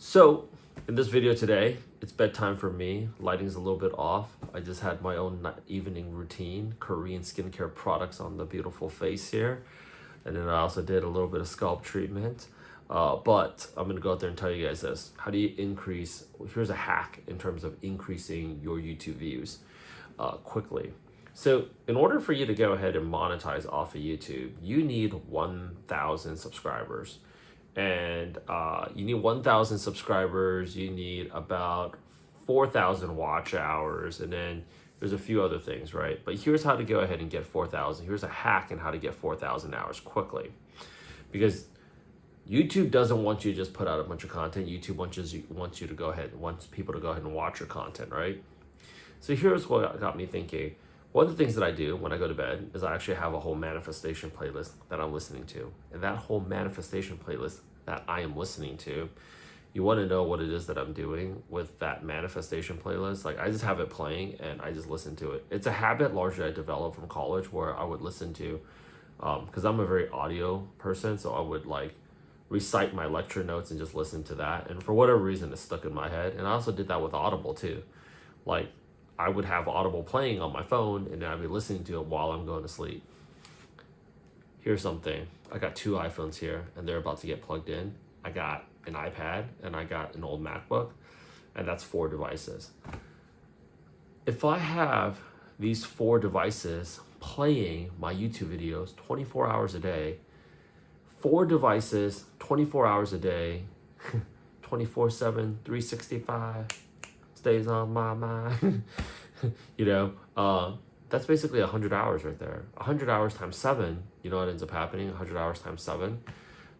So in this video today, it's bedtime for me. Lighting's a little bit off. I just had my own evening routine, Korean skincare products on the beautiful face here. And then I also did a little bit of scalp treatment. But I'm gonna go out there and tell you guys this. How do you increase, here's a hack in terms of increasing your YouTube views quickly. So in order for you to go ahead and monetize off of YouTube, you need 1,000 subscribers. And you need 1,000 subscribers, you need about 4,000 watch hours, and then there's a few other things, right? But here's how to go ahead and get 4,000. Here's a hack in how to get 4,000 hours quickly. Because YouTube doesn't want you to just put out a bunch of content. YouTube wants you to go ahead, wants people to go ahead and watch your content, right? So here's what got me thinking. One of the things that I do when I go to bed is I actually have a whole manifestation playlist that I'm listening to. And that whole manifestation playlist that I am listening to, you want to know what it is that I'm doing with that manifestation playlist. Like, I just have it playing and I just listen to it. It's a habit largely I developed from college where I would listen to, because I'm a very audio person, so I would like recite my lecture notes and just listen to that. And for whatever reason, it stuck in my head. And I also did that with Audible too. Like, I would have Audible playing on my phone and then I'd be listening to it while I'm going to sleep. Here's something. I got two iPhones here and they're about to get plugged in. I got an iPad and I got an old MacBook, and that's 4 devices. If I have these 4 devices playing my YouTube videos 24 hours a day, 4 devices, 24 hours a day, 24/7, 365, stays on my mind. That's basically 100 hours right there. 100 hours times 7, you know what ends up happening? 100 hours times 7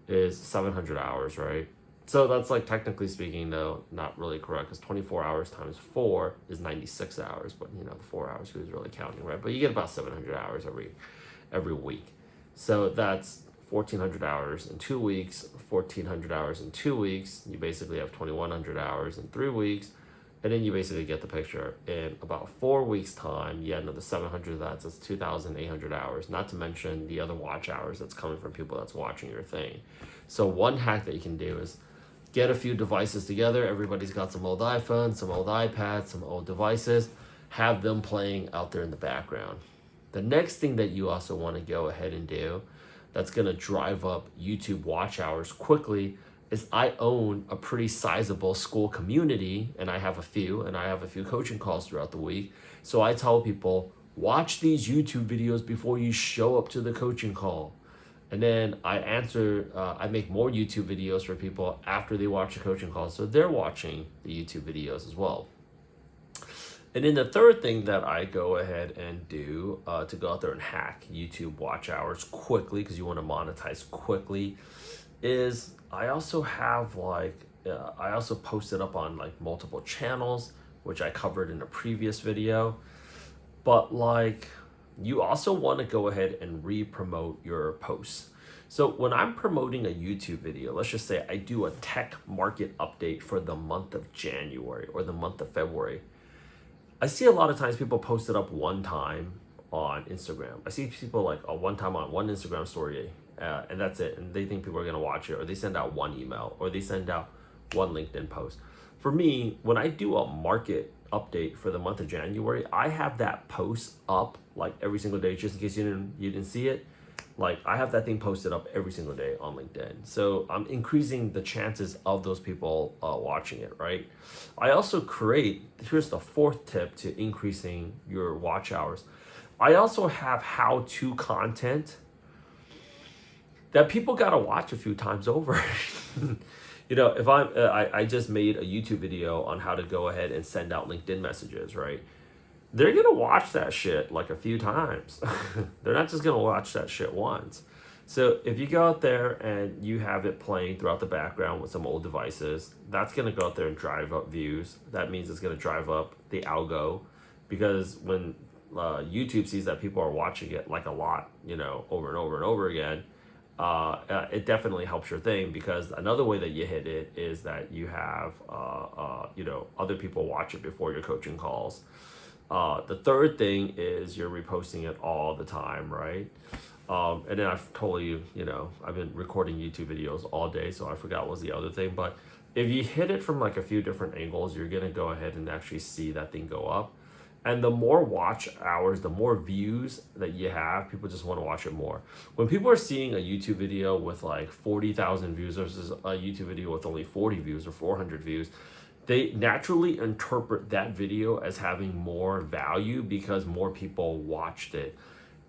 is 700 hours, right? So that's, like, technically speaking, though, not really correct, because 24 hours times 4 is 96 hours, but the 4 hours, who's really counting, right? But you get about 700 hours every week. So that's 1,400 hours in 2 weeks, 1,400 hours in 2 weeks. You basically have 2,100 hours in 3 weeks. And then you basically get the picture. In about 4 weeks' time, you add another 700 of that, so it's 2,800 hours, not to mention the other watch hours that's coming from people that's watching your thing. So one hack that you can do is get a few devices together. Everybody's got some old iPhones, some old iPads, some old devices. Have them playing out there in the background. The next thing that you also want to go ahead and do that's going to drive up YouTube watch hours quickly is I own a pretty sizable school community, and I have a few coaching calls throughout the week. So I tell people, watch these YouTube videos before you show up to the coaching call. And then I make more YouTube videos for people after they watch the coaching call, so they're watching the YouTube videos as well. And then the third thing that I go ahead and do to go out there and hack YouTube watch hours quickly, because you want to monetize quickly, is I also have I also posted up on like multiple channels, which I covered in a previous video. But you also want to go ahead and re-promote your posts. So when I'm promoting a YouTube video, let's just say I do a tech market update for the month of January or the month of February. I see a lot of times people post it up one time on Instagram. I see people like one time on one Instagram story, and that's it. And they think people are going to watch it, or they send out one email, or they send out one LinkedIn post. For me, when I do a market update for the month of January, I have that post up like every single day, just in case you didn't see it. Like, I have that thing posted up every single day on LinkedIn. So I'm increasing the chances of those people watching it, right? I also here's the 4th tip to increasing your watch hours. I also have how-to content that people got to watch a few times over. If I just made a YouTube video on how to go ahead and send out LinkedIn messages, right? They're going to watch that shit like a few times. They're not just going to watch that shit once. So if you go out there and you have it playing throughout the background with some old devices, that's going to go out there and drive up views. That means it's going to drive up the algo, because when YouTube sees that people are watching it like a lot, over and over and over again, it definitely helps your thing, because another way that you hit it is that you have, other people watch it before your coaching calls. The third thing is you're reposting it all the time, right? And then I've told you, I've been recording YouTube videos all day, so I forgot what was the other thing. But if you hit it from like a few different angles, you're gonna go ahead and actually see that thing go up. And the more watch hours, the more views that you have, people just want to watch it more. When people are seeing a YouTube video with like 40,000 views versus a YouTube video with only 40 views or 400 views, they naturally interpret that video as having more value because more people watched it.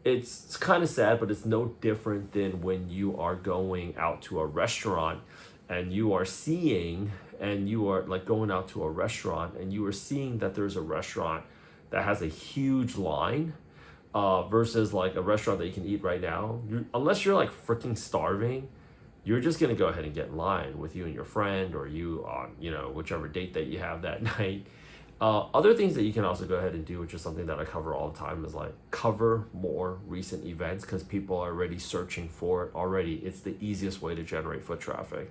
It's kind of sad, but it's no different than when you are going out to a restaurant and you are seeing, and you are like going out to a restaurant and you are seeing that there's a restaurant that has a huge line, versus like a restaurant that you can eat right now. Unless you're like freaking starving, you're just gonna go ahead and get in line with you and your friend, or you on, you know, whichever date that you have that night. Other things that you can also go ahead and do, which is something that I cover all the time, is like cover more recent events, because people are already searching for it already. It's the easiest way to generate foot traffic,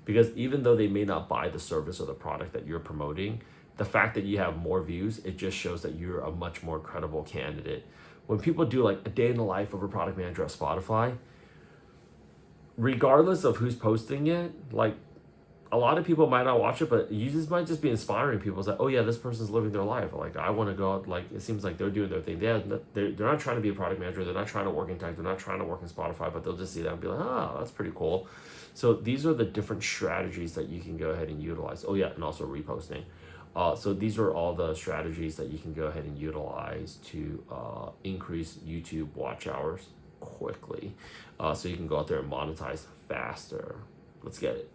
because even though they may not buy the service or the product that you're promoting, the fact that you have more views, it just shows that you're a much more credible candidate. When people do like a day in the life of a product manager at Spotify, regardless of who's posting it, like a lot of people might not watch it, but you just might just be inspiring people. It's like, oh yeah, this person's living their life. Like, I want to go out. Like, it seems like they're doing their thing. They're not trying to be a product manager. They're not trying to work in tech. They're not trying to work in Spotify, but they'll just see that and be like, oh, that's pretty cool. So these are the different strategies that you can go ahead and utilize. Oh yeah, and also reposting. So these are all the strategies that you can go ahead and utilize to increase YouTube watch hours quickly. So you can go out there and monetize faster. Let's get it.